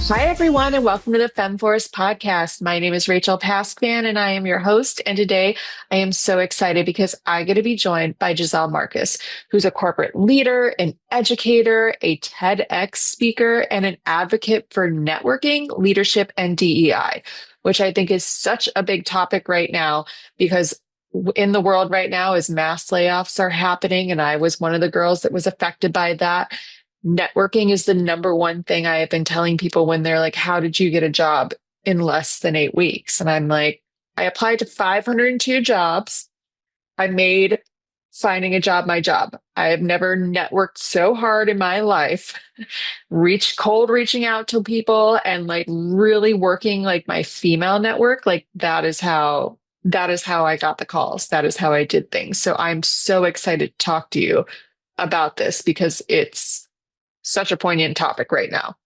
Hi, everyone, and welcome to the FemForce podcast. My name is Rachel Paskvan, and I am your host. And today I am so excited because I get to be joined by Gisele Marcus, who's a corporate leader, an educator, a TEDx speaker, and an advocate for networking, leadership, and DEI, which I think is such a big topic right now because in the world right now as mass layoffs are happening, and I was one of the girls that was affected by that. Networking is the number one thing I have been telling people when they're like, how did you get a job in less than 8 weeks? And I'm like, I applied to 502 jobs. I made finding a job my job. I have never networked so hard in my life, reaching out to people and like really working like my female network. Like that is how I got the calls. That is how I did things. So I'm so excited to talk to you about this because it's such a poignant topic right now.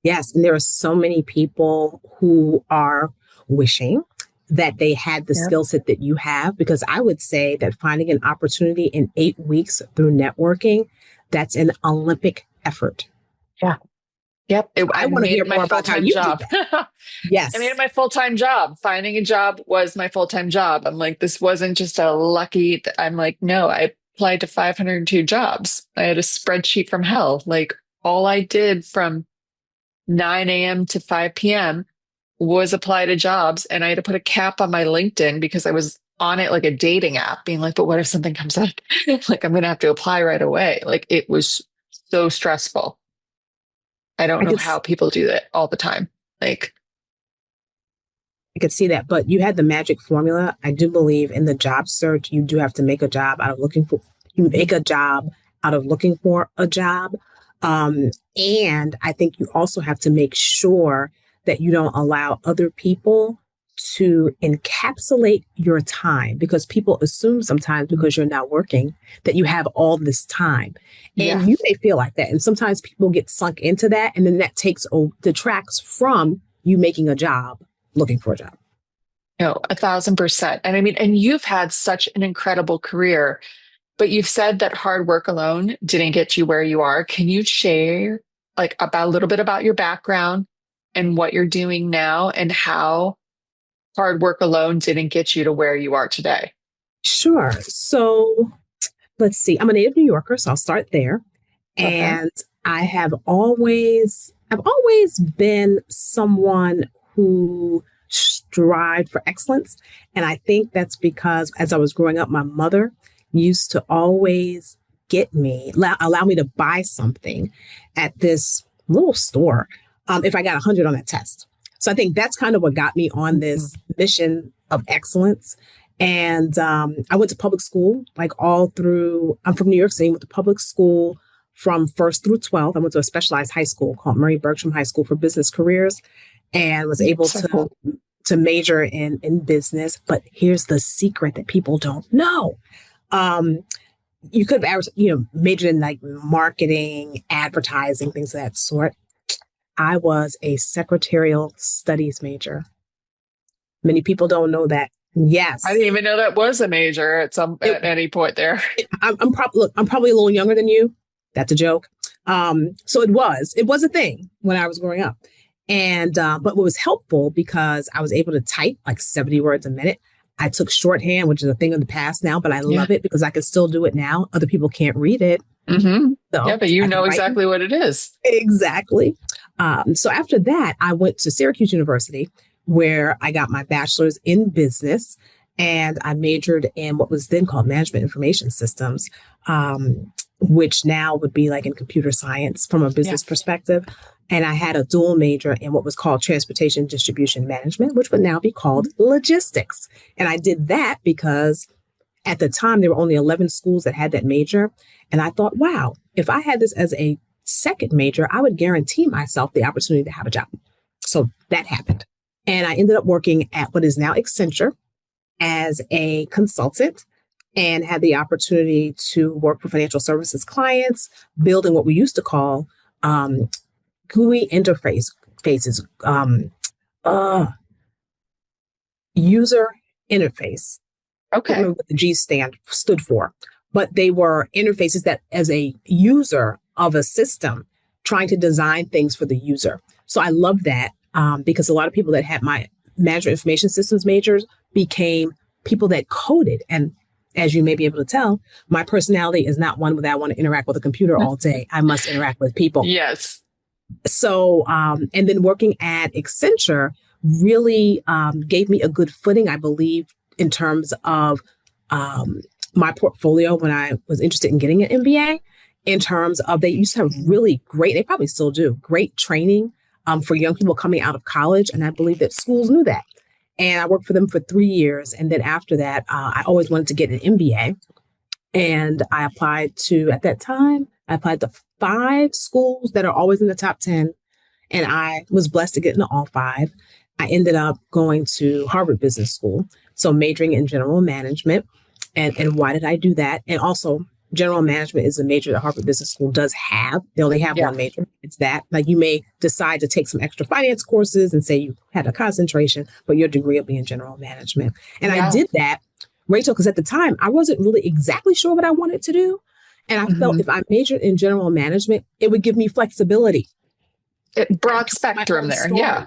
Yes, and there are so many people who are wishing that they had the Yep. skill set that you have, because I would say that finding an opportunity in 8 weeks through networking, that's an Olympic effort. Yeah. Yep. I I want to made hear it my more about how full-time you did job. that. I made it Yes. my full-time job. Finding a job was my full-time job. I'm like, this wasn't just a lucky, I'm like, no, I applied to 502 jobs. I had a spreadsheet from hell. Like all I did from 9 a.m. to 5 p.m. was apply to jobs. And I had to put a cap on my LinkedIn because I was on it like a dating app, being like, but what if something comes up? Like, I'm going to have to apply right away. Like, it was so stressful. I don't I know could how people do that all the time. Like, I could see that, but you had the magic formula. I do believe in the job search, you do have to make a job out of looking for, you make a job out of looking for a job. And I think you also have to make sure that you don't allow other people to encapsulate your time, because people assume sometimes because you're not working that you have all this time. yeah, And you may feel like that. And sometimes people get sunk into that. And then that detracts from you making a job, looking for a job. no, 1,000%. And I mean, and you've had such an incredible career, but you've said that hard work alone didn't get you where you are. Can you share like about a little bit about your background and what you're doing now and how hard work alone didn't get you to where you are today? Sure. So let's see. I'm a native New Yorker, so I'll start there. Okay. And I've always been someone who strived for excellence. And I think that's because as I was growing up, my mother used to always allow me to buy something at this little store if I got 100 on that test. So I think that's kind of what got me on Mhm. this mission of excellence. And I went to public school, like I'm from New York City, went to public school from first through 12th. I went to a specialized high school called Murray Bergstrom High School for Business Careers, and was able So cool. to major in business. But here's the secret that people don't know. Um, you could have, majored in like marketing, advertising, things of that sort. I was a secretarial studies major. Many people don't know that. I didn't Yes, even know that was a major it, at any point there. I'm probably a little younger than you. That's a joke. So it was a thing when I was growing up. And but what was helpful, because I was able to type like 70 words a minute. I took shorthand, which is a thing of the past now, but I Yeah. love it because I can still do it now. Other people can't read it, Yeah, so but you I can know write exactly what it is. exactly. So after that, I went to Syracuse University, where I got my bachelor's in business, and I majored in what was then called management information systems, which now would be like in computer science from a Yeah. business perspective. And I had a dual major in what was called transportation distribution management, which would now be called logistics. And I did that because at the time there were only 11 schools that had that major. And I thought, wow, if I had this as a second major, I would guarantee myself the opportunity to have a job. So that happened. And I ended up working at what is now Accenture as a consultant, and had the opportunity to work for financial services clients, building what we used to call GUI faces, user interface. Can't Okay. remember what the G stood for, but they were interfaces that, as a user of a system, trying to design things for the user. So I love that because a lot of people that had my management information systems majors became people that coded. And as you may be able to tell, my personality is not one that I want to interact with a computer all day. I must interact with people. Yes. So, and then working at Accenture really gave me a good footing, I believe, in terms of my portfolio when I was interested in getting an MBA, in terms of they used to have really great, they probably still do, great training for young people coming out of college. And I believe that schools knew that. And I worked for them for 3 years. And then after that, I always wanted to get an MBA. And I applied to, at that time, I applied to 5 schools that are always in the top 10. And I was blessed to get into all 5. I ended up going to Harvard Business School, so majoring in general management. And why did I do that? And also, general management is a major that Harvard Business School does have. They only have one major. It's that. Like you may decide to take some extra finance courses and say you had a concentration, but your degree will be in general management. And I did that, Rachel, because at the time, I wasn't really exactly sure what I wanted to do. And I felt if I majored in general management, it would give me flexibility. Broad spectrum there. Story. Yeah.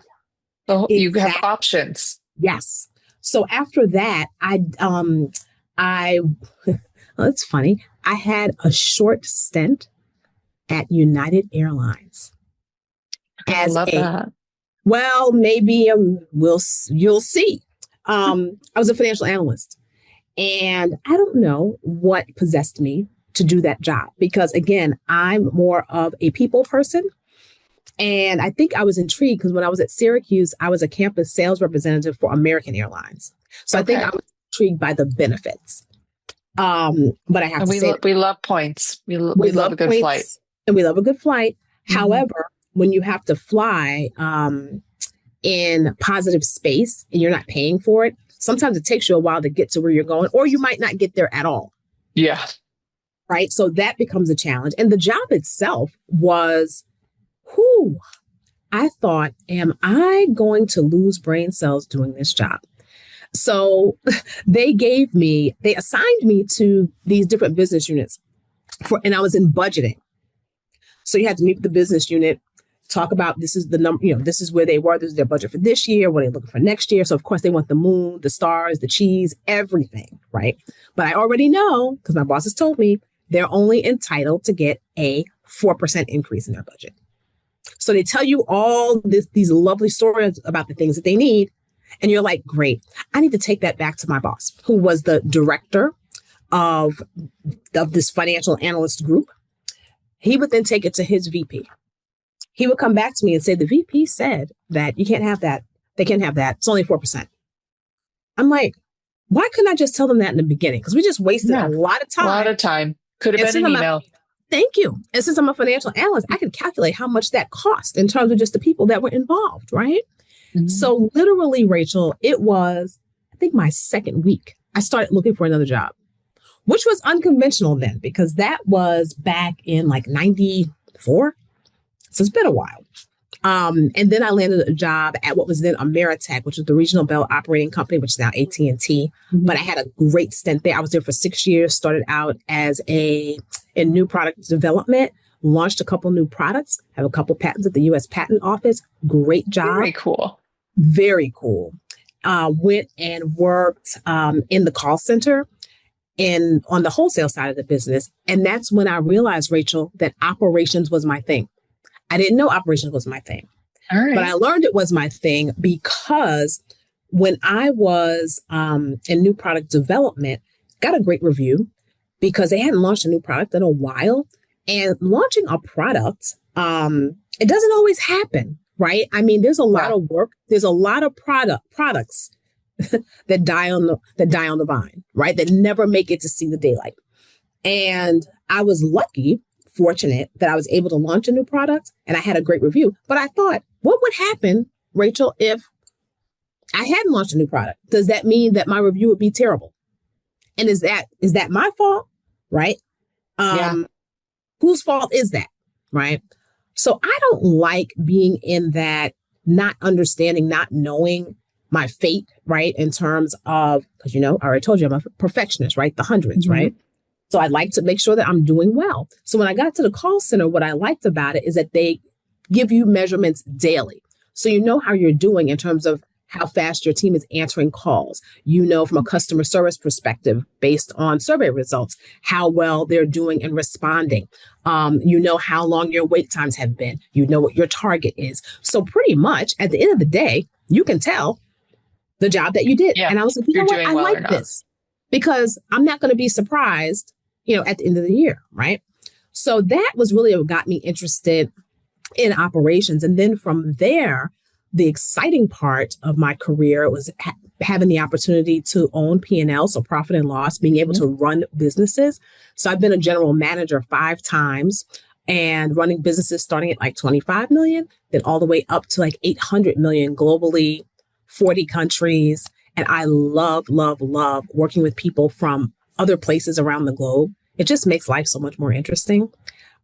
So you have options. Yes. So after that, well, it's funny. I had a short stint at United Airlines. I love that. Well, maybe you'll see. I was a financial analyst, and I don't know what possessed me to do that job because, again, I'm more of a people person. And I think I was intrigued because when I was at Syracuse, I was a campus sales representative for American Airlines. So I think I was intrigued by the benefits. But I have to say, we love points. We love a good flight, and we love a good flight. However, when you have to fly in positive space and you're not paying for it, sometimes it takes you a while to get to where you're going, or you might not get there at all. Yeah. Right. So that becomes a challenge. And the job itself was, I thought, am I going to lose brain cells doing this job? So they assigned me to these different business units and I was in budgeting. So you had to meet with the business unit, talk about this is the number, this is where they were. This is their budget for this year. What are they looking for next year? So of course they want the moon, the stars, the cheese, everything. Right. But I already know because my bosses told me they're only entitled to get a 4% increase in their budget. So they tell you all these lovely stories about the things that they need. And you're like, great, I need to take that back to my boss, who was the director of this financial analyst group. He would then take it to his VP. He would come back to me and say, the VP said that you can't have that. They can't have that. It's only 4%. I'm like, why couldn't I just tell them that in the beginning? Because we just wasted a lot of time. A lot of time. Could have been an email. Thank you. And since I'm a financial analyst, I can calculate how much that cost in terms of just the people that were involved, right? Mm-hmm. So literally, Rachel, it was, I think, my second week. I started looking for another job, which was unconventional then because that was back in like 94. So it's been a while. And then I landed a job at what was then Ameritech, which was the regional bell operating company, which is now AT&T. Mm-hmm. But I had a great stint there. I was there for 6 years, started out as in new product development, launched a couple new products, have a couple patents at the U.S. Patent Office. Great job. Very cool. Very cool. Went and worked in the call center and on the wholesale side of the business. And that's when I realized, Rachel, that operations was my thing. I didn't know operations was my thing. All right. But I learned it was my thing because when I was in new product development, got a great review because they hadn't launched a new product in a while. And launching a product, it doesn't always happen, right? I mean, there's a lot of work. There's a lot of products that die on the vine, right? That never make it to see the daylight. And I was fortunate that I was able to launch a new product and I had a great review. But I thought, what would happen, Rachel, if I hadn't launched a new product? Does that mean that my review would be terrible? And is that my fault? Right? Whose fault is that? Right? So I don't like being in that not understanding, not knowing my fate, right? In terms of, because I already told you I'm a perfectionist, right? The hundreds, right? So I like to make sure that I'm doing well. So when I got to the call center, what I liked about it is that they give you measurements daily. So you know how you're doing in terms of how fast your team is answering calls. You know, from a customer service perspective, based on survey results, how well they're doing in responding. You know how long your wait times have been. You know what your target is. So pretty much at the end of the day, you can tell the job that you did. Yeah. And I was like, you You're know what? doing I well like or not. this because I'm not going to be surprised, at the end of the year. Right. So that was really what got me interested in operations. And then from there, the exciting part of my career was having the opportunity to own P&L, so profit and loss, being able to run businesses. So I've been a general manager 5 times and running businesses starting at like 25 million, then all the way up to like 800 million globally, 40 countries. And I love, love, love working with people from other places around the globe. It just makes life so much more interesting.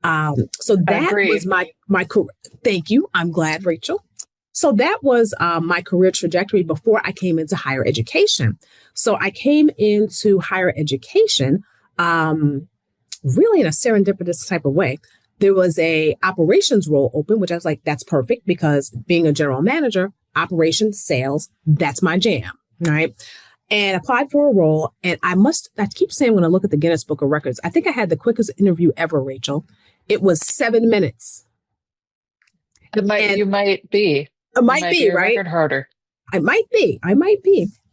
So that was Agreed. my career. Thank you. I'm glad, Rachel. So that was my career trajectory before I came into higher education. So I came into higher education really in a serendipitous type of way. There was a operations role open, which I was like, that's perfect because being a general manager, operations, sales, that's my jam, right? And applied for a role. And I keep saying when I look at the Guinness Book of Records, I think I had the quickest interview ever, Rachel. It was 7 minutes. And You might be. it You might might be be, a right? record holder. I might be.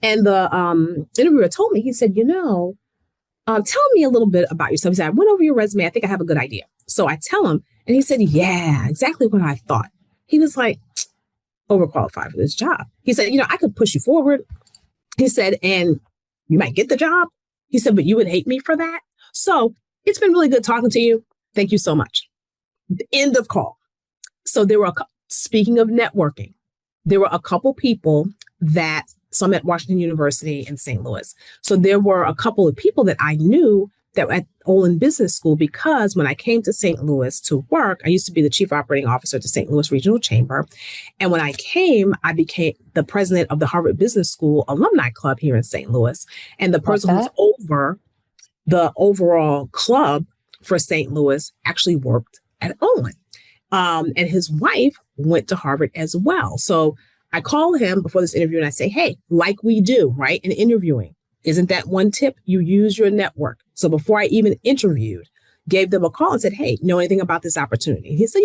And the interviewer told me, he said, tell me a little bit about yourself. He said, I went over your resume. I think I have a good idea. So I tell him, and he said, yeah, exactly what I thought. He was like, overqualified for this job. He said, I could push you forward. He said, and you might get the job. He said, but you would hate me for that. So it's been really good talking to you. Thank you so much. End of call. So speaking of networking, there were a couple people so I'm at Washington University in St. Louis. So there were a couple of people that I knew that were at Olin Business School because when I came to St. Louis to work, I used to be the chief operating officer to St. Louis Regional Chamber. And when I came, I became the president of the Harvard Business School Alumni Club here in St. Louis. And the person who's over the overall club for St. Louis actually worked at Olin. And his wife went to Harvard as well. So I call him before this interview and I say, hey, like we do, right? In interviewing, isn't that one tip? You use your network. So before I even interviewed, gave them a call and said, hey, know anything about this opportunity? He said,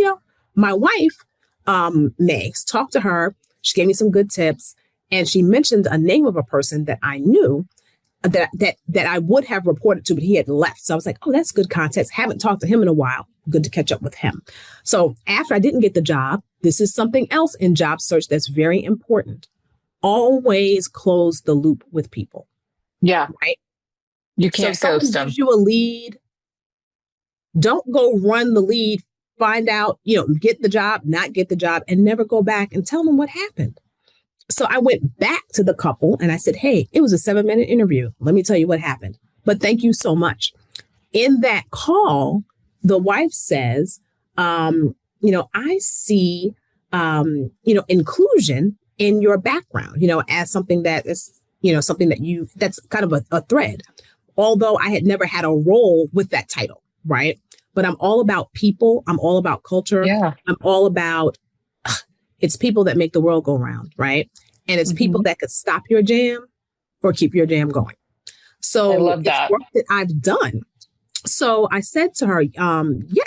my wife, Megs, talked to her. She gave me some good tips. And she mentioned a name of a person that I knew that I would have reported to, but he had left. So I was like, oh, that's good context. Haven't talked to him in a while. Good to catch up with him. So after I didn't get the job, this is something else in job search that's very important. Always close the loop with people. Yeah. Right. You So can't if someone ghost them. gives you a lead, don't go run the lead, find out, get the job, not get the job, and never go back and tell them what happened. So I went back to the couple and I said, hey, it was a 7-minute interview. Let me tell you what happened. But thank you so much. In that call, the wife says, I see, inclusion in your background, as something that is, something that's kind of a thread. Although I had never had a role with that title, right? But I'm all about people. I'm all about culture. Yeah. I'm all about it's people that make the world go round, right? And it's people that could stop your jam or keep your jam going. So I love it's that. work that I've done. So I said to her,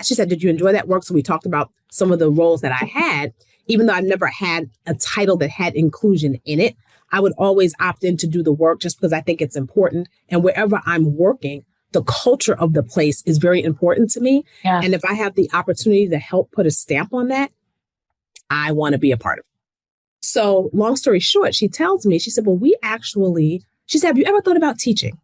she said, did you enjoy that work? So we talked about some of the roles that I had, even though I've never had a title that had inclusion in it. I would always opt in to do the work just because I think it's important. And wherever I'm working, the culture of the place is very important to me. Yeah. And if I have the opportunity to help put a stamp on that, I want to be a part of it. So long story short, she tells me, she said, well, she said, have you ever thought about teaching?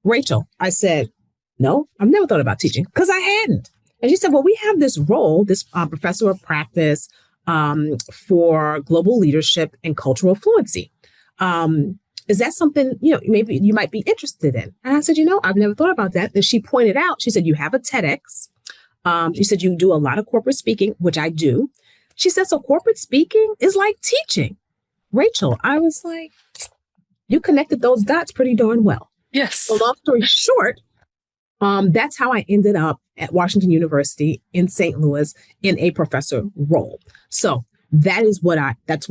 Rachel, I said, no, I've never thought about teaching because I hadn't. And she said, well, we have this role, this professor of practice for global leadership and cultural fluency. Is that something, maybe you might be interested in? And I said, I've never thought about that. Then she pointed out, she said, you have a TEDx. She said, you do a lot of corporate speaking, which I do. She said, so corporate speaking is like teaching. Rachel, I was like, you connected those dots pretty darn well. Yes. So long story short, That's how I ended up at Washington University in St. Louis in a professor role. So that's what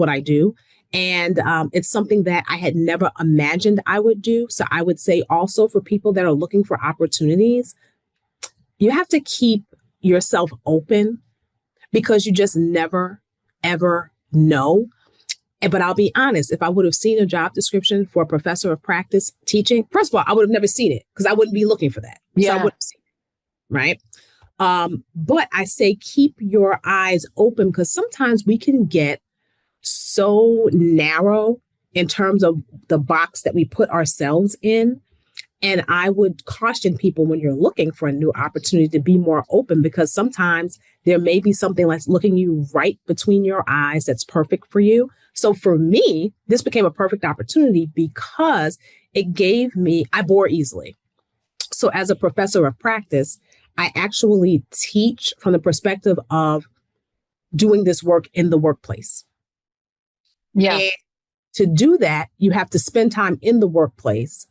I do. And it's something that I had never imagined I would do. So I would say also for people that are looking for opportunities, you have to keep yourself open because you just never, ever know. But I'll be honest, if I would have seen a job description for a professor of practice teaching, first of all, I would have never seen it because I wouldn't be looking for that. So I Yeah. wouldn't have seen it, right? But I say keep your eyes open because sometimes we can get so narrow in terms of the box that we put ourselves in. And I would caution people when you're looking for a new opportunity to be more open because sometimes there may be something that's looking you right between your eyes that's perfect for you. So for me, this became a perfect opportunity because it gave me, I bore easily. So as a professor of practice, I actually teach from the perspective of doing this work in the workplace. Yeah. And to do that, you have to spend time in the workplace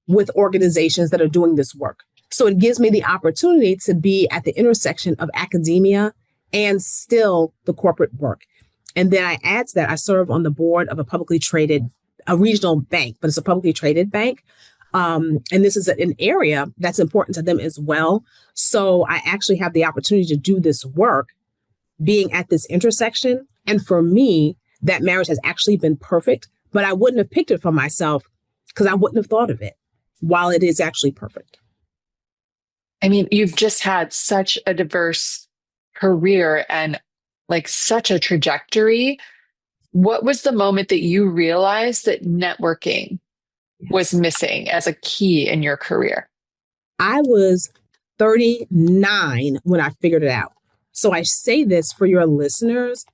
with organizations that are doing this work. So it gives me the opportunity to be at the intersection of academia and still the corporate work. And then I add to that, I serve on the board of a regional bank, but it's a publicly traded bank. And this is an area that's important to them as well. So I actually have the opportunity to do this work being at this intersection. And for me, that marriage has actually been perfect, but I wouldn't have picked it for myself because I wouldn't have thought of it while it is actually perfect. I mean, you've just had such a diverse career and like such a trajectory. What was the moment that you realized that networking was Yes. missing as a key in your career? I was 39 when I figured it out. So I say this for your listeners,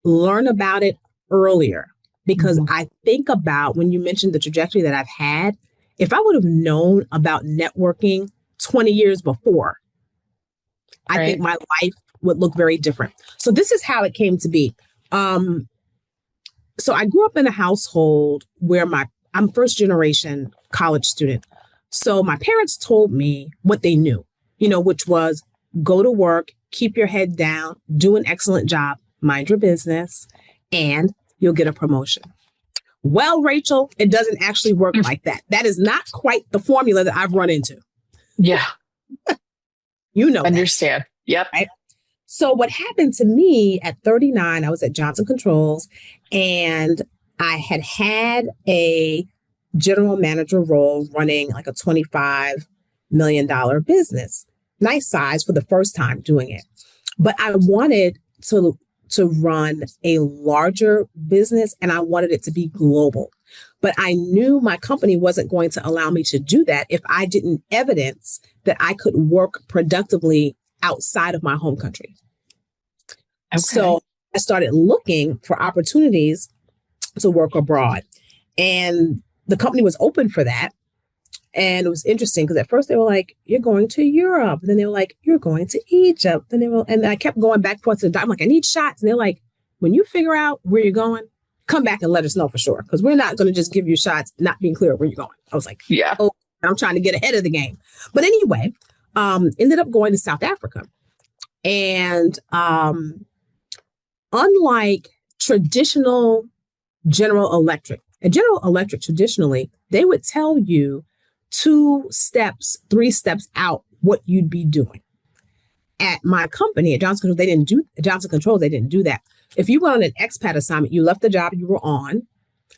learn about it earlier because Mhm. I think about when you mentioned the trajectory that I've had, if I would have known about networking 20 years before, I think Right. my life would look very different. So this is how it came to be. Um, so I grew up in a household where I'm first generation college student. So my parents told me what they knew, which was go to work, keep your head down, do an excellent job, mind your business, and you'll get a promotion. Well, Rachel, it doesn't actually work like that. That is not quite the formula that I've run into. Yeah. You know that, Understand. Yep. right? So what happened to me at 39, I was at Johnson Controls and I had a general manager role running like a $25 million business. Nice size for the first time doing it. But I wanted to run a larger business and I wanted it to be global. But I knew my company wasn't going to allow me to do that if I didn't evidence that I could work productively outside of my home country. Okay. So I started looking for opportunities to work abroad. And the company was open for that. And it was interesting because at first they were like, you're going to Europe. And then they were like, you're going to Egypt. And I kept going back and forth to the doctor. I'm like, I need shots. And they're like, when you figure out where you're going, come back and let us know for sure. Because we're not going to just give you shots, not being clear where you're going. I was like, Yeah. oh, I'm trying to get ahead of the game. But anyway, ended up going to South Africa. And unlike traditional General Electric, and General Electric traditionally, they would tell you 2 steps, 3 steps out what you'd be doing. At my company, at Johnson Controls, they didn't do that. If you went on an expat assignment, you left the job you were on,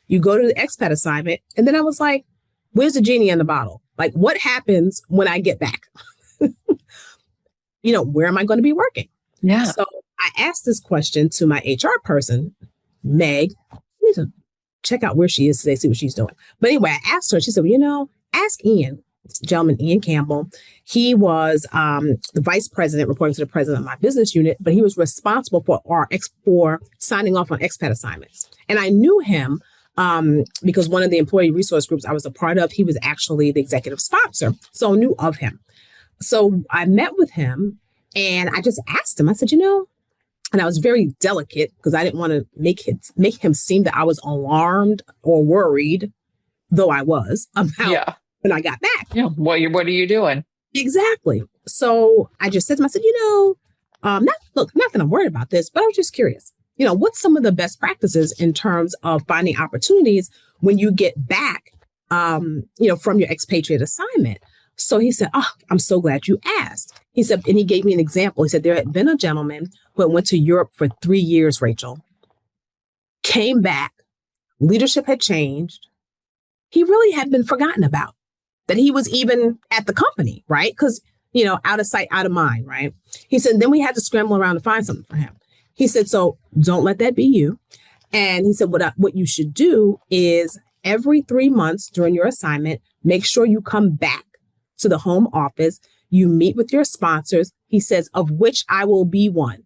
you go to the expat assignment, and then I was like, where's the genie in the bottle? Like, what happens when I get back? Where am I going to be working? Yeah. So I asked this question to my HR person, Meg. I need to check out where she is today, see what she's doing. But anyway, I asked her, she said, well, ask Ian, gentleman, Ian Campbell. He was the vice president, reporting to the president of my business unit, but he was responsible for signing off on expat assignments. And I knew him because one of the employee resource groups I was a part of, he was actually the executive sponsor. So I knew of him. So I met with him and I just asked him, I said, and I was very delicate because I didn't want to make him seem that I was alarmed or worried, though I was about Yeah. when I got back. Yeah. What are you doing? Exactly. So I just said to him, I said, not that I'm worried about this, but I was just curious. What's some of the best practices in terms of finding opportunities when you get back, from your expatriate assignment? So he said, oh, I'm so glad you asked. He said, and he gave me an example. He said, there had been a gentleman who had went to Europe for 3 years, Rachel, came back, leadership had changed. He really had been forgotten about, that he was even at the company, right? Because, out of sight, out of mind, right? He said, then we had to scramble around to find something for him. He said, so don't let that be you. And he said, what you should do is every 3 months during your assignment, make sure you come back to the home office. You meet with your sponsors. He says, of which I will be one.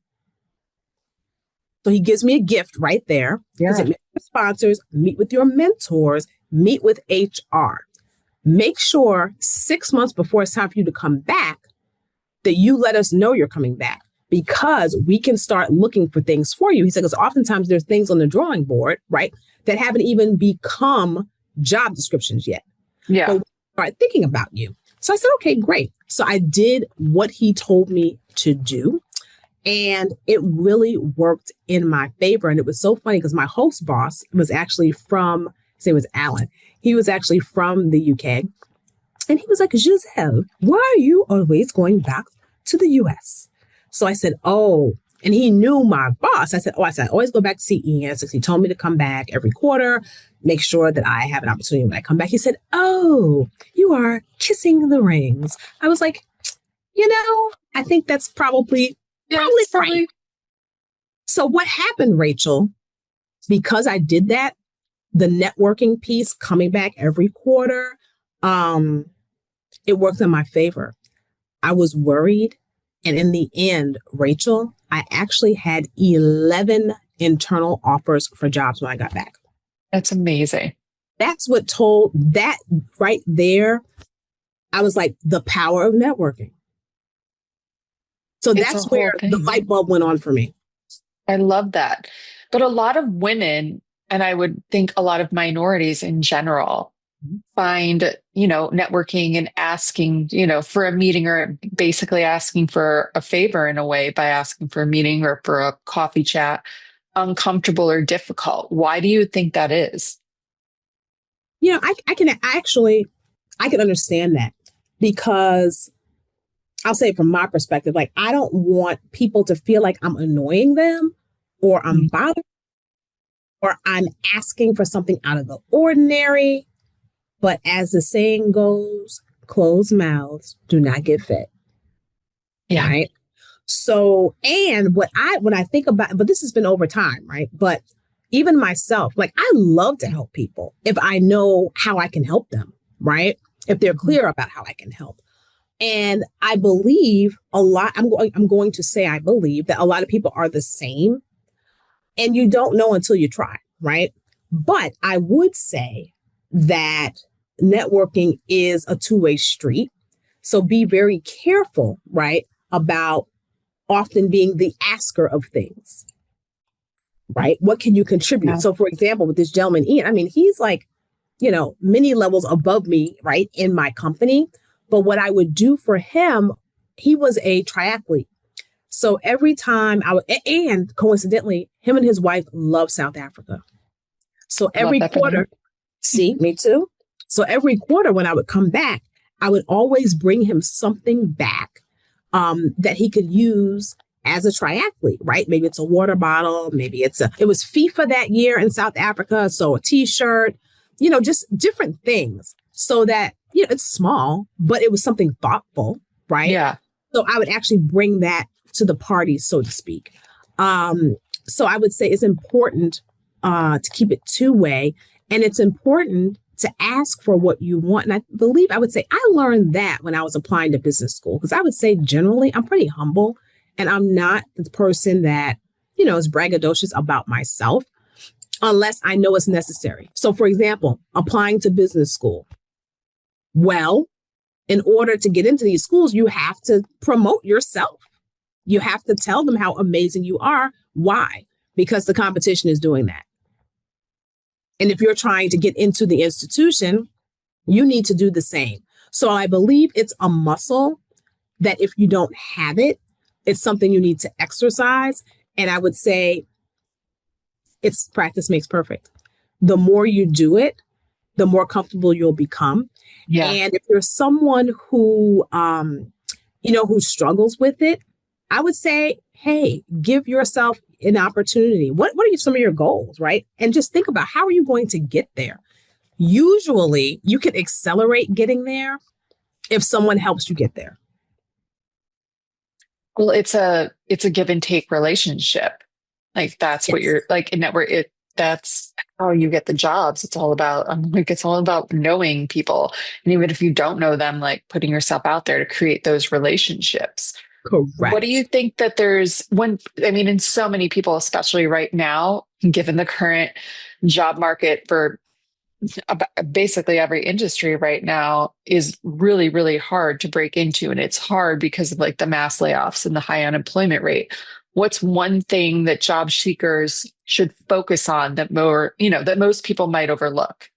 So he gives me a gift right there. He said, meet with your sponsors, meet with your mentors, meet with HR. Make sure 6 months before it's time for you to come back that you let us know you're coming back, because we can start looking for things for you. He said, because oftentimes there's things on the drawing board, right, that haven't even become job descriptions yet. Yeah. But we start thinking about you. So I said, okay, great. So I did what he told me to do. And it really worked in my favor. And it was so funny because my host boss was actually his name was Alan. He was actually from the UK. And he was like, Gisele, why are you always going back to the US? So I said, oh, and he knew my boss. I said, I always go back to see Ian. So he told me to come back every quarter, make sure that I have an opportunity when I come back. He said, oh, you are kissing the rings. I was like, I think that's probably right. So what happened, Rachel, because I did that, the networking piece coming back every quarter, it worked in my favor. I was worried. And in the end, Rachel, I actually had 11 internal offers for jobs when I got back. That's amazing. That's what told that right there. I was like, the power of networking. So that's where the light bulb went on for me. I love that. But a lot of women, and I would think a lot of minorities in general, find, networking and asking, for a meeting, or basically asking for a favor in a way by asking for a meeting or for a coffee chat, uncomfortable or difficult. Why do you think that is? I can understand that, because I'll say from my perspective, like, I don't want people to feel like I'm annoying them, or I'm bothering, or I'm asking for something out of the ordinary. But as the saying goes, closed mouths do not get fed. Yeah. Right. So, and when I think about, but this has been over time, right? But even myself, like, I love to help people if I know how I can help them, right? If they're clear about how I can help. And I believe I'm going to say I believe that a lot of people are the same, and you don't know until you try, right? But I would say that networking is a two-way street. So be very careful, right, about often being the asker of things, right? What can you contribute? Yeah. So for example, with this gentleman, Ian, I mean, he's like, many levels above me, right, in my company. But what I would do for him, he was a triathlete. So every time and coincidentally, him and his wife love South Africa. So every quarter, see, me too. So every quarter when I would come back, I would always bring him something back that he could use as a triathlete, right? Maybe it's a water bottle. Maybe it was FIFA that year in South Africa. So a t-shirt, just different things, so that, it's small, but it was something thoughtful, right? Yeah. So I would actually bring that to the party, so to speak. So I would say it's important to keep it two-way, and it's important to ask for what you want. And I would say I learned that when I was applying to business school, because I would say generally I'm pretty humble, and I'm not the person that, is braggadocious about myself unless I know it's necessary. So for example, applying to business school. Well, in order to get into these schools, you have to promote yourself. You have to tell them how amazing you are. Why? Because the competition is doing that. And if you're trying to get into the institution, you need to do the same. So I believe it's a muscle that if you don't have it, it's something you need to exercise. And I would say it's practice makes perfect. The more you do it, the more comfortable you'll become. Yeah. And if you're someone who struggles with it, I would say, hey, give yourself an opportunity. What are some of your goals, right? And just think about how are you going to get there? Usually you can accelerate getting there if someone helps you get there. Well, it's a give and take relationship. Like that's what Yes, you're like in network that's how you get the jobs. It's all about like it's all about knowing people. And even if you don't know them, like putting yourself out there to create those relationships. What do you correct. think that there's when I mean in so many people, especially right now, given the current job market for basically every industry right now is really, really hard to break into. And it's hard because of like the mass layoffs and the high unemployment rate. What's one thing that job seekers should focus on that more, that most people might overlook?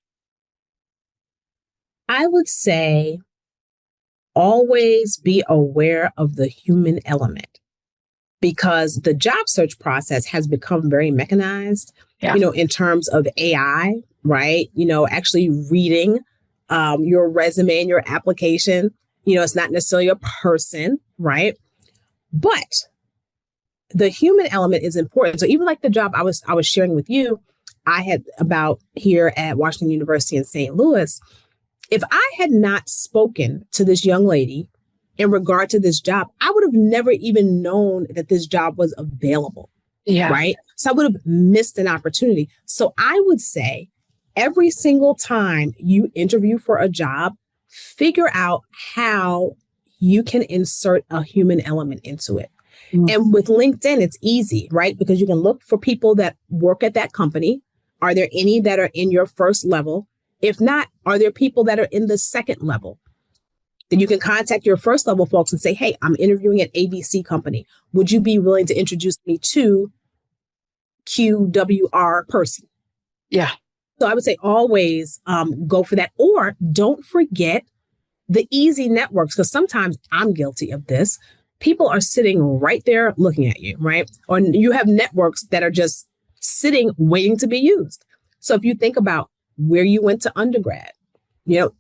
I would say always be aware of the human element because the job search process has become very mechanized, Yeah. in terms of AI, right? Actually reading your resume and your application. It's not necessarily a person, right? But the human element is important. So even like the job I was sharing with you, I had about here at Washington University in St. Louis, if I had not spoken to this young lady in regard to this job, I would have never even known that this job was available, Yeah. right? So I would have missed an opportunity. So I would say every single time you interview for a job, figure out how you can insert a human element into it. Mm. And with LinkedIn, it's easy, right? Because you can look for people that work at that company. Are there any that are in your first level? If not, are there people that are in the second level? Then you can contact your first level folks and say, hey, I'm interviewing at ABC company. Would you be willing to introduce me to QWR person? Yeah. So I would say always go for that. Or don't forget the easy networks, because sometimes I'm guilty of this. People are sitting right there looking at you, right? Or you have networks that are just sitting waiting to be used. So if you think about where you went to undergrad,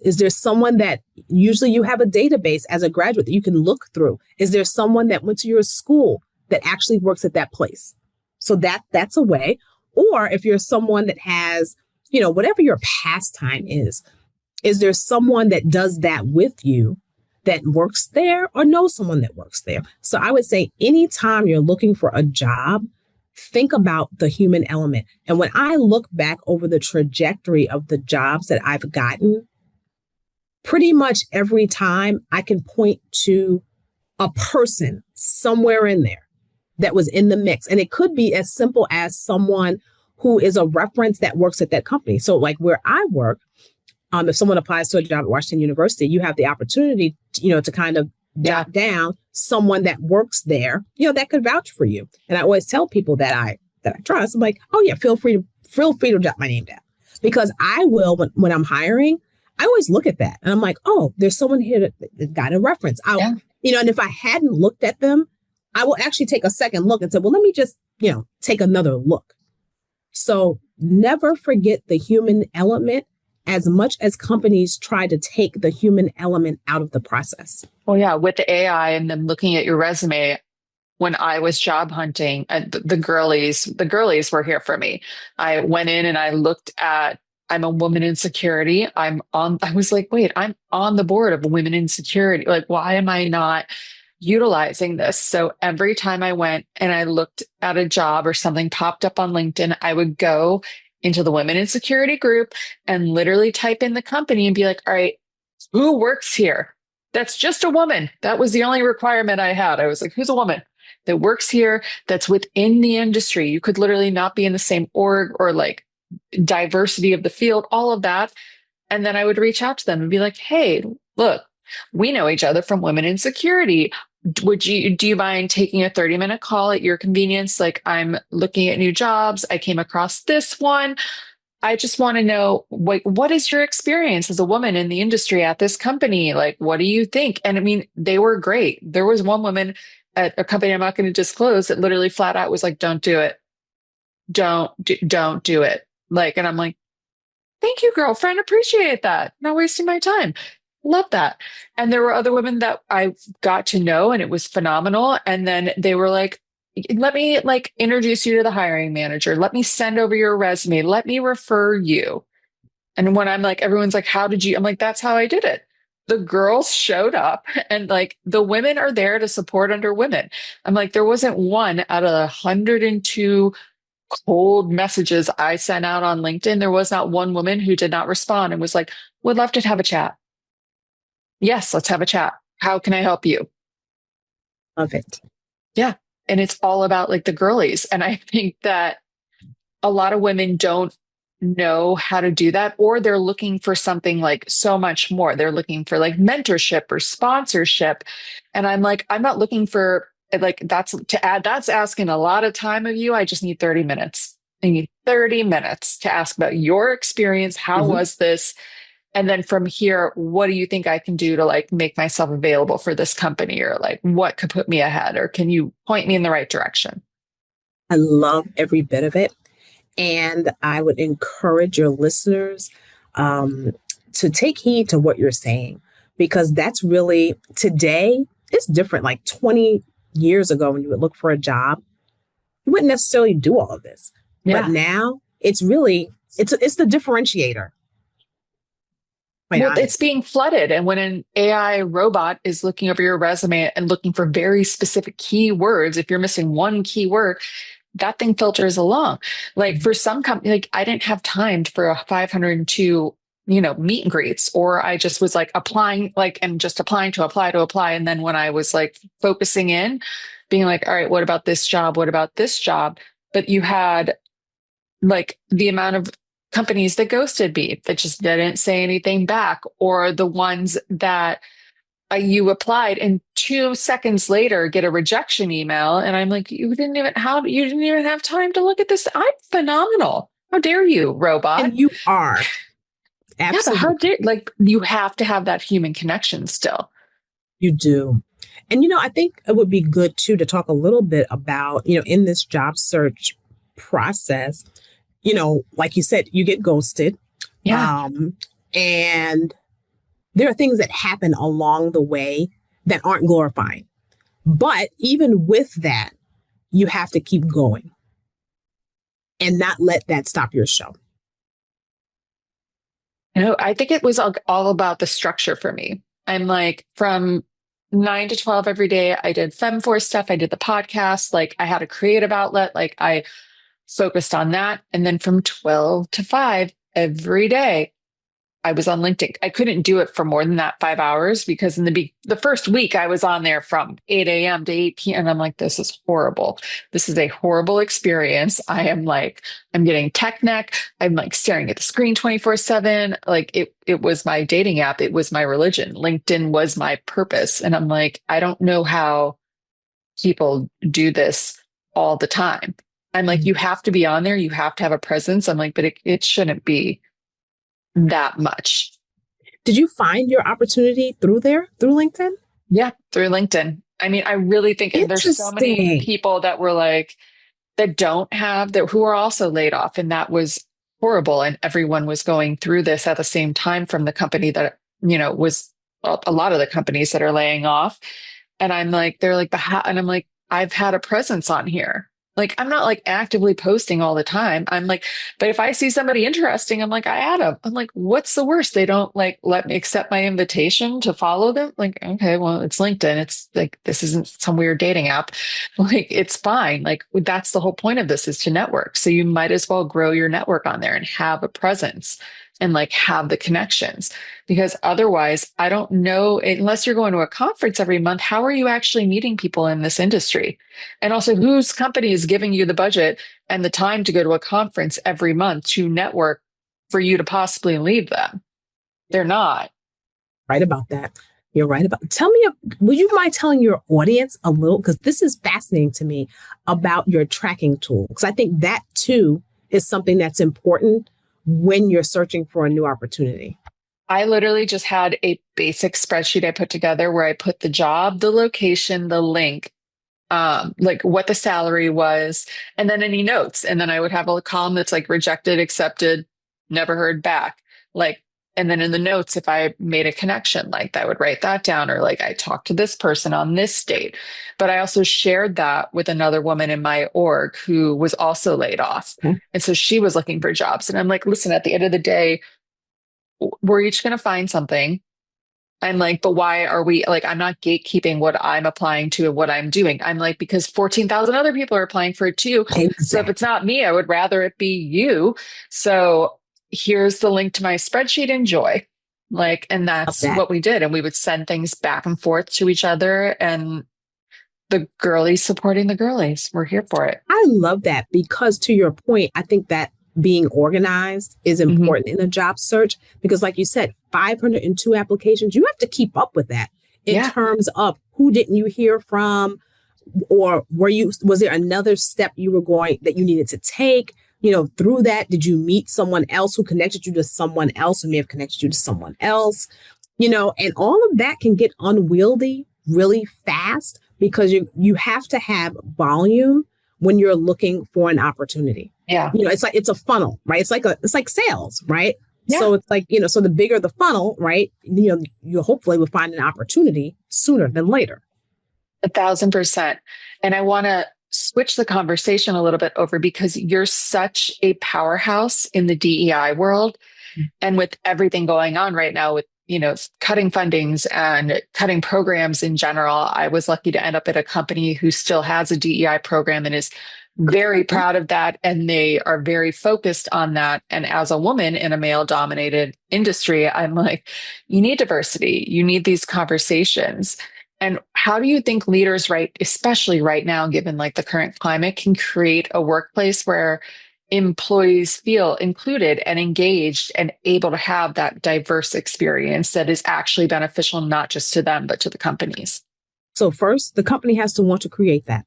is there someone that usually you have a database as a graduate that you can look through? Is there someone that went to your school that actually works at that place? So that's a way. Or if you're someone that has, whatever your pastime is there someone that does that with you that works there or knows someone that works there? So I would say anytime you're looking for a job, think about the human element. And when I look back over the trajectory of the jobs that I've gotten, pretty much every time I can point to a person somewhere in there that was in the mix. And it could be as simple as someone who is a reference that works at that company. So like where I work, if someone applies to a job at Washington University, you have the opportunity, to kind of Yeah. jot down someone that works there, that could vouch for you. And I always tell people that I trust, I'm like, oh yeah, feel free to jot my name down, because I will when I'm hiring. I always look at that and I'm like, oh, there's someone here that got a reference. Yeah. And if I hadn't looked at them, I will actually take a second look and say, well, let me just, take another look. So never forget the human element as much as companies try to take the human element out of the process. Well, yeah, with the AI and then looking at your resume, when I was job hunting, the girlies were here for me. I went in and I looked at, I'm a woman in security. I was like, wait, I'm on the board of women in security. Like, why am I not utilizing this? So every time I went and I looked at a job or something popped up on LinkedIn, I would go into the women in security group and literally type in the company and be like, all right, who works here? That's just a woman. That was the only requirement I had. I was like, who's a woman that works here that's within the industry? You could literally not be in the same org or like diversity of the field, all of that. And then I would reach out to them and be like, hey, look, we know each other from Women in Security. Do you mind taking a 30-minute call at your convenience? Like, I'm looking at new jobs. I came across this one. I just want to know, what is your experience as a woman in the industry at this company? Like, what do you think? And I mean, they were great. There was one woman at a company I'm not going to disclose that literally flat out was like, don't do it. Don't do it. Like, and I'm like, thank you, girlfriend. Appreciate that. Not wasting my time. Love that. And there were other women that I got to know and it was phenomenal. And then they were like, let me like introduce you to the hiring manager. Let me send over your resume. Let me refer you. And when I'm like, everyone's like, how did you? I'm like, that's how I did it. The girls showed up and like the women are there to support under women. I'm like, there wasn't one out of the 102 cold messages I sent out on LinkedIn. There was not one woman who did not respond and was like, would love to have a chat. Yes, let's have a chat. How can I help you? Love it. Yeah. And it's all about like the girlies. And I think that a lot of women don't know how to do that, or they're looking for something like so much more. They're looking for like mentorship or sponsorship. And I'm like, I'm not looking for like that's asking a lot of time of you. I just need 30 minutes. I need 30 minutes to ask about your experience. How Mhm. was this? And then from here, what do you think I can do to like make myself available for this company, or like what could put me ahead, or can you point me in the right direction? I love every bit of it. And I would encourage your listeners um, to take heed to what you're saying, because that's really today, it's different. Like 20 years ago, when you would look for a job, you wouldn't necessarily do all of this. But Yeah. now it's really, it's the differentiator, quite Well, it's honest. being flooded. And when an AI robot is looking over your resume and looking for very specific keywords, if you're missing one keyword, that thing filters along. Like for some company, like I didn't have time for a 502, meet and greets, or I just was like applying, like, and just applying to apply to apply. And then when I was like focusing in, being like, all right, what about this job? What about this job? But you had like the amount of companies that ghosted me that just didn't say anything back, or the ones that you applied and 2 seconds later get a rejection email. And I'm like, you didn't even have time to look at this. I'm phenomenal. How dare you, robot? And you are, Yeah, but how absolutely, dare, like, you have to have that human connection still. you do. And, I think it would be good too to talk a little bit about, in this job search process, like you said, you get ghosted. Yeah. Um, and there are things that happen along the way that aren't glorifying. But even with that, you have to keep going and not let that stop your show. I think it was all about the structure for me. I'm like from 9 to 12 every day. I did FemForce stuff. I did the podcast. Like I had a creative outlet. Like I focused on that. And then from 12 to 5 every day, I was on LinkedIn. I couldn't do it for more than that 5 hours because in the first week I was on there from 8 a.m. to 8 p.m. And I'm like, this is horrible. This is a horrible experience. I'm getting tech neck. I'm like staring at the screen 24/7. Like it was my dating app. It was my religion. LinkedIn was my purpose. And I'm like, I don't know how people do this all the time. I'm like, you have to be on there. You have to have a presence. I'm like, but it shouldn't be that much. Did you find your opportunity through there, through LinkedIn? Yeah, through LinkedIn. I mean, I really think there's so many Interesting. people that were like, that don't have that who are also laid off. And that was horrible. And everyone was going through this at the same time from the company that, was a lot of the companies that are laying off. And I'm like, they're like, and I'm like, I've had a presence on here. Like, I'm not like actively posting all the time. I'm like, but if I see somebody interesting, I'm like, I add them. I'm like, what's the worst? They don't like let me accept my invitation to follow them. Like, okay, well, it's LinkedIn. It's like, this isn't some weird dating app. Like, it's fine. Like, that's the whole point of this is to network. So you might as well grow your network on there and have a presence and like have the connections because otherwise, I don't know, unless you're going to a conference every month, how are you actually meeting people in this industry? And also, whose company is giving you the budget and the time to go to a conference every month to network for you to possibly leave them? They're not. Right about that. You're right about. Tell me, would you mind telling your audience a little, because this is fascinating to me, about your tracking tool? Because I think that too is something that's important when you're searching for a new opportunity? I literally just had a basic spreadsheet I put together where I put the job, the location, the link, like what the salary was, and then any notes. And then I would have a column that's like rejected, accepted, never heard back. Like, and then in the notes, if I made a connection, like I would write that down, or like I talked to this person on this date. But I also shared that with another woman in my org who was also laid off. Okay. And so she was looking for jobs. And I'm like, listen, at the end of the day, we're each going to find something. I'm like, but why are we like, I'm not gatekeeping what I'm applying to and what I'm doing. I'm like, because 14,000 other people are applying for it too. So if it's Exactly. not me, I would rather it be you. So here's the link to my spreadsheet. Enjoy. Like, and Love that's that. what we did. And we would send things back and forth to each other. And the girlies supporting the girlies. We're here for it. I love that because to your point, I think that being organized is Hmm. important in a job search because, like you said, 502 applications, you have to keep up with that in Yeah. terms of who didn't you hear from, or was there another step you were going that you needed to take? Through that, did you meet someone else who connected you to someone else who may have connected you to someone else? And all of that can get unwieldy really fast because you have to have volume when you're looking for an opportunity. Yeah. It's like it's a funnel, right? It's like sales, right? Yeah. So it's like, so the bigger the funnel, right? You hopefully will find an opportunity sooner than later. 1,000%. And I want to switch the conversation a little bit over because you're such a powerhouse in the DEI world. And with everything going on right now with, cutting fundings and cutting programs in general, I was lucky to end up at a company who still has a DEI program and is Good for very them. proud of that. And they are very focused on that. And as a woman in a male dominated industry, I'm like, you need diversity. You need these conversations. And how do you think leaders, right, especially right now, given like the current climate, can create a workplace where employees feel included and engaged and able to have that diverse experience that is actually beneficial, not just to them, but to the companies? So first, the company has to want to create that.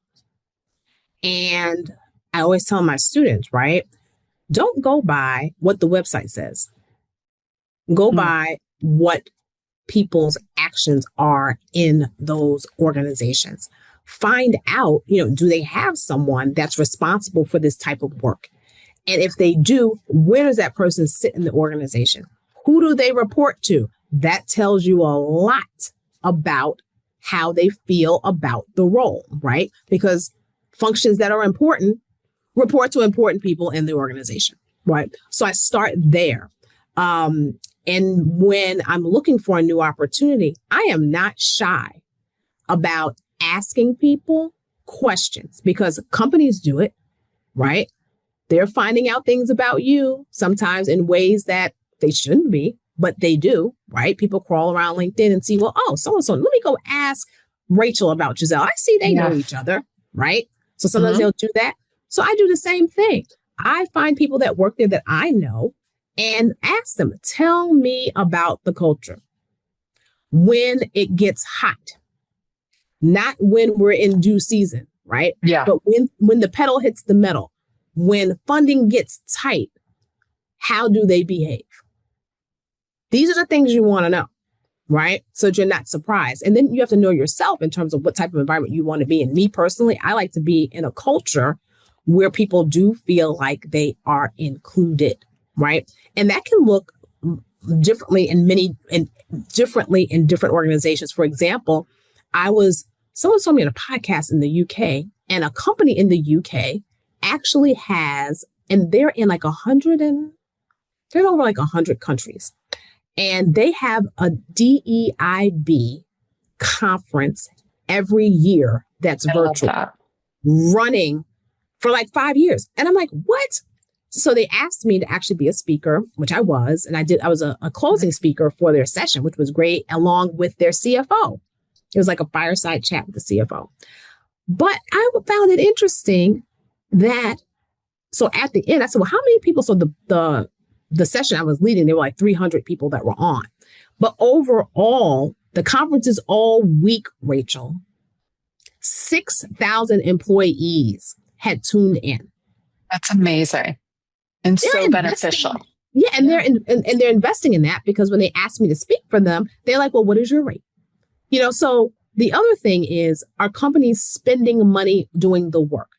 And I always tell my students, right? Don't go by what the website says. Go Mm, by what people's actions are in those organizations. Find out, do they have someone that's responsible for this type of work? And if they do, where does that person sit in the organization? Who do they report to? That tells you a lot about how they feel about the role, right? Because functions that are important report to important people in the organization, right? So I start there. And when I'm looking for a new opportunity, I am not shy about asking people questions because companies do it, right? They're finding out things about you sometimes in ways that they shouldn't be, but they do, right? People crawl around LinkedIn and see, well, oh, so and so, let me go ask Rachel about Gisele. I see they yeah. know each other, right? So sometimes Hmm. they'll do that. So I do the same thing. I find people that work there that I know and ask them, tell me about the culture when it gets hot, not when we're in due season, right? Yeah. But when the pedal hits the metal, when funding gets tight, how do they behave? These are the things you want to know, right? So that you're not surprised. And then you have to know yourself in terms of what type of environment you want to be in. Me personally, I like to be in a culture where people do feel like they are included, right? And that can look differently differently in different organizations. For example, someone told me in a podcast in the UK, and a company in the UK actually has, and they're in like they're over like 100 countries, and they have a DEIB conference every year that's I love virtual, that. running for like 5 years. And I'm like, what? So they asked me to actually be a speaker, which I was, and I was a closing speaker for their session, which was great, along with their CFO. It was like a fireside chat with the CFO. But I found it interesting that, so at the end, I said, well, how many people? So the session I was leading, there were like 300 people that were on. But overall, the conference is all week, Rachel. 6,000 employees had tuned in. That's amazing and They're so investing. beneficial. Yeah, and Yeah. and they're investing in that because when they ask me to speak for them, they're like, "Well, what is your rate?" So the other thing is, are companies spending money doing the work?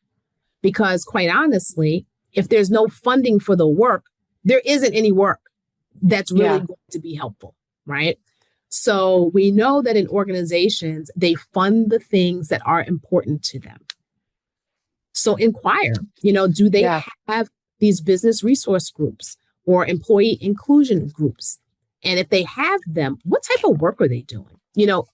Because quite honestly, if there's no funding for the work, there isn't any work that's really Yeah. going to be helpful, right? So we know that in organizations, they fund the things that are important to them. So inquire, do they Yeah. have these business resource groups or employee inclusion groups? And if they have them, what type of work are they doing?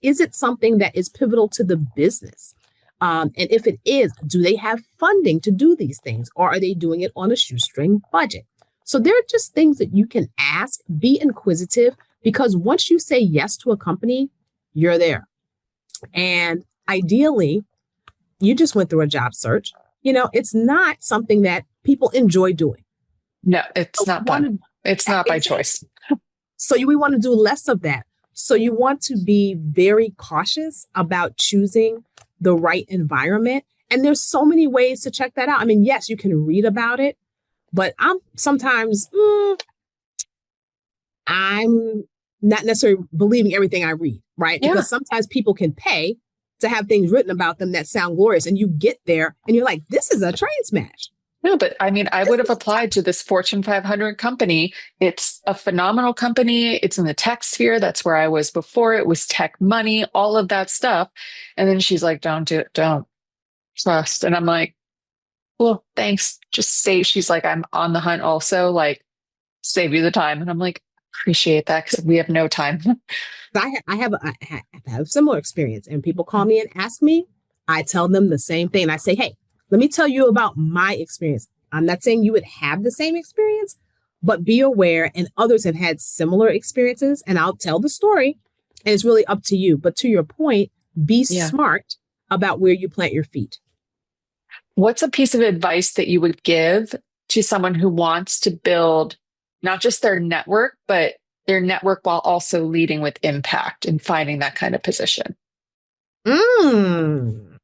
Is it something that is pivotal to the business? And if it is, do they have funding to do these things or are they doing it on a shoestring budget? So there are just things that you can ask, be inquisitive, because once you say yes to a company, you're there. And ideally, you just went through a job search. It's not something that people enjoy doing. No, it's So we not want fun. to It's not by exactly. choice. We want to do less of that. So you want to be very cautious about choosing the right environment. And there's so many ways to check that out. I mean, yes, you can read about it, but I'm not necessarily believing everything I read, right? Yeah. Because sometimes people can pay to have things written about them that sound glorious. And you get there and you're like, this is a train smash. No, but I mean, I This would have is applied to this Fortune 500 company. It's a phenomenal company. It's in the tech sphere. That's where I was before. It was tech money, all of that stuff. And then she's like, don't do it, don't trust. And I'm like, well, thanks. Just say, she's like, I'm on the hunt also, like, save you the time. And I'm like, appreciate that because we have no time. I have a similar experience, and people call me and ask me. I tell them the same thing. I say, hey, let me tell you about my experience. I'm not saying you would have the same experience, but be aware, and others have had similar experiences, and I'll tell the story, and it's really up to you. But to your point, be Yeah. smart about where you plant your feet. What's a piece of advice that you would give to someone who wants to build not just their network, but their network while also leading with impact and finding that kind of position? Mm.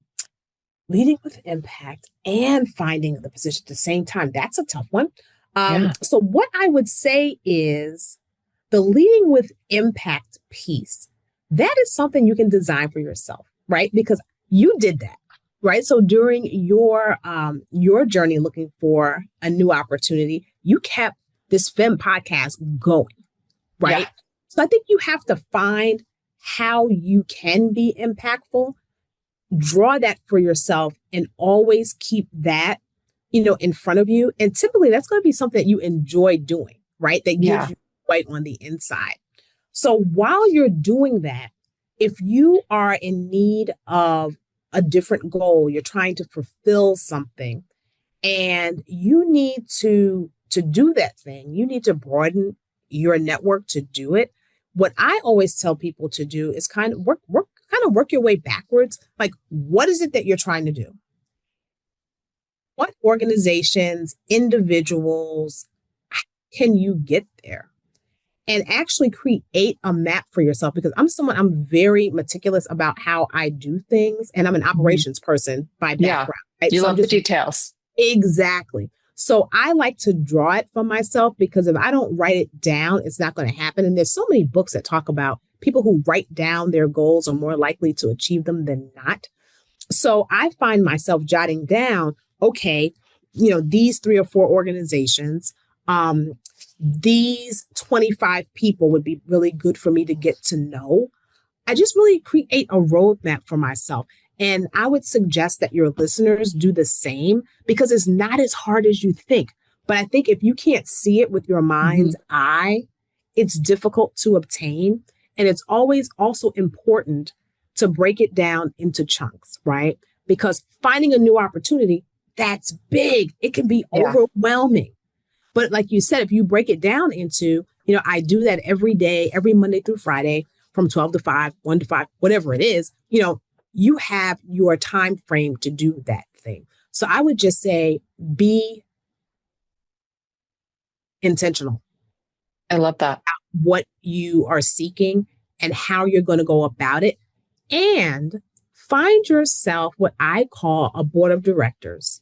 Leading with impact and finding the position at the same time. That's a tough one. Yeah. So, what I would say is the leading with impact piece. That is something you can design for yourself, right? Because you did that, right? So during your journey looking for a new opportunity, you kept this Fem podcast going, Yeah. right? So I think you have to find how you can be impactful, draw that for yourself, and always keep that, in front of you. And typically that's going to be something that you enjoy doing, right? That gives Yeah. you right on the inside. So while you're doing that, if you are in need of a different goal, you're trying to fulfill something, and you need to do that thing, you need to broaden your network to do it. What I always tell people to do is kind of work your way backwards. Like, what is it that you're trying to do? What organizations, individuals can you get there? And actually create a map for yourself, because I'm very meticulous about how I do things, and I'm an Mhm. operations person by Yeah. background, right? You So I'm love the just details. exactly. So I like to draw it for myself, because if I don't write it down, it's not going to happen. And there's so many books that talk about people who write down their goals are more likely to achieve them than not. So I find myself jotting down, okay, these 3 or 4 organizations, these 25 people would be really good for me to get to know. I just really create a roadmap for myself. And I would suggest that your listeners do the same, because it's not as hard as you think. But I think if you can't see it with your Mhm. mind's eye, it's difficult to obtain. And it's always also important to break it down into chunks, right? Because finding a new opportunity, that's big. It can be Yeah. overwhelming. But like you said, if you break it down into, I do that every day, every Monday through Friday from 12 to 5, 1 to 5, whatever it is, you have your time frame to do that thing. So I would just say be intentional, I love that. what you are seeking and how you're going to go about it. And find yourself what I call a board of directors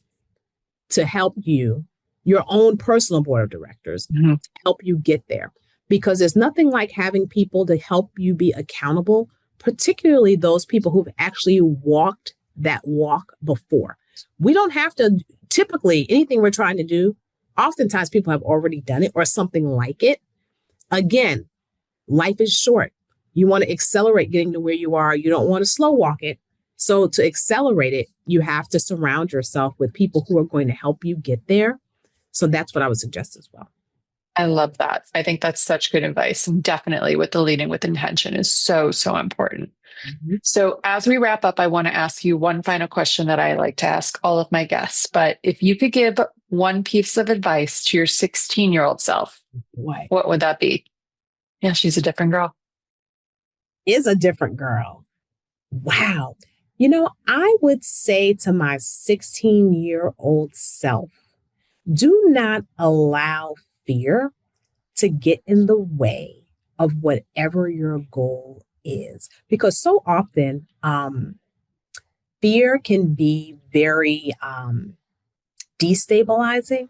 to help you your own personal board of directors Mhm. to help you get there. Because there's nothing like having people to help you be accountable, particularly those people who've actually walked that walk before. We don't have to, typically, anything we're trying to do, oftentimes people have already done it or something like it. Again, life is short. You want to accelerate getting to where you are. You don't want to slow walk it. So to accelerate it, you have to surround yourself with people who are going to help you get there. So that's what I would suggest as well. I love that. I think that's such good advice. And definitely with the leading with intention is so, so important. Mhm. So, as we wrap up, I want to ask you one final question that I like to ask all of my guests. But if you could give one piece of advice to your 16-year-old self, What what would that be? Yeah, she's a different girl. is a different girl? Wow. I would say to my 16-year-old self, do not allow fear to get in the way of whatever your goal is. Because so often, fear can be very destabilizing.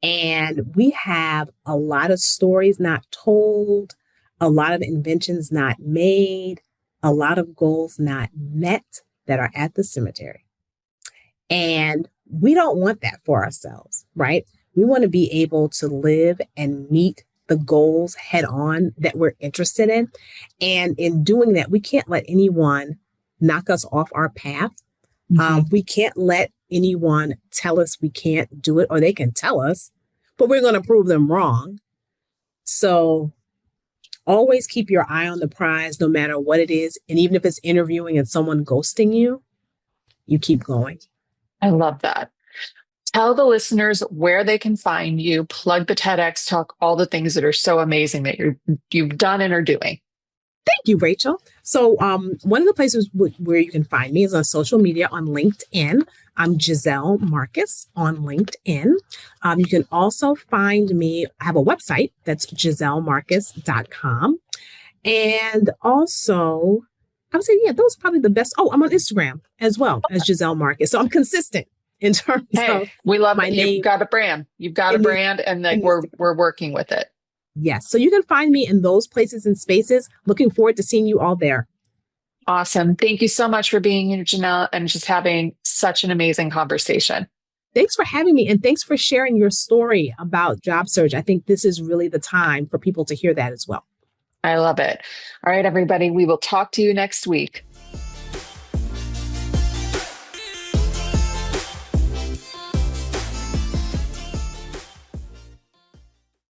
And we have a lot of stories not told, a lot of inventions not made, a lot of goals not met that are at the cemetery. And we don't want that for ourselves, right? We want to be able to live and meet the goals head on that we're interested in. And in doing that, we can't let anyone knock us off our path. Mhm. We can't let anyone tell us we can't do it, or they can tell us, but we're going to prove them wrong. So always keep your eye on the prize, no matter what it is. And even if it's interviewing and someone ghosting you, you keep going. I love that. Tell the listeners where they can find you, plug the TEDx talk, all the things that are so amazing that you've done and are doing. Thank you, Rachel. So, one of the places where you can find me is on social media on LinkedIn. I'm Gisele Marcus on LinkedIn. You can also find me, I have a website that's giselemarcus.com. And also, I would say, yeah, those are probably the best. Oh, I'm on Instagram as well as Gisele Marcus. So I'm consistent in terms Hey, of we love my it. You've name got a brand. You've got a in these, brand, and like in these we're working with it. Yes. So you can find me in those places and spaces. Looking forward to seeing you all there. Awesome. Thank you so much for being here, Janelle, and just having such an amazing conversation. Thanks for having me, and thanks for sharing your story about job search. I think this is really the time for people to hear that as well. I love it. All right, everybody, we will talk to you next week.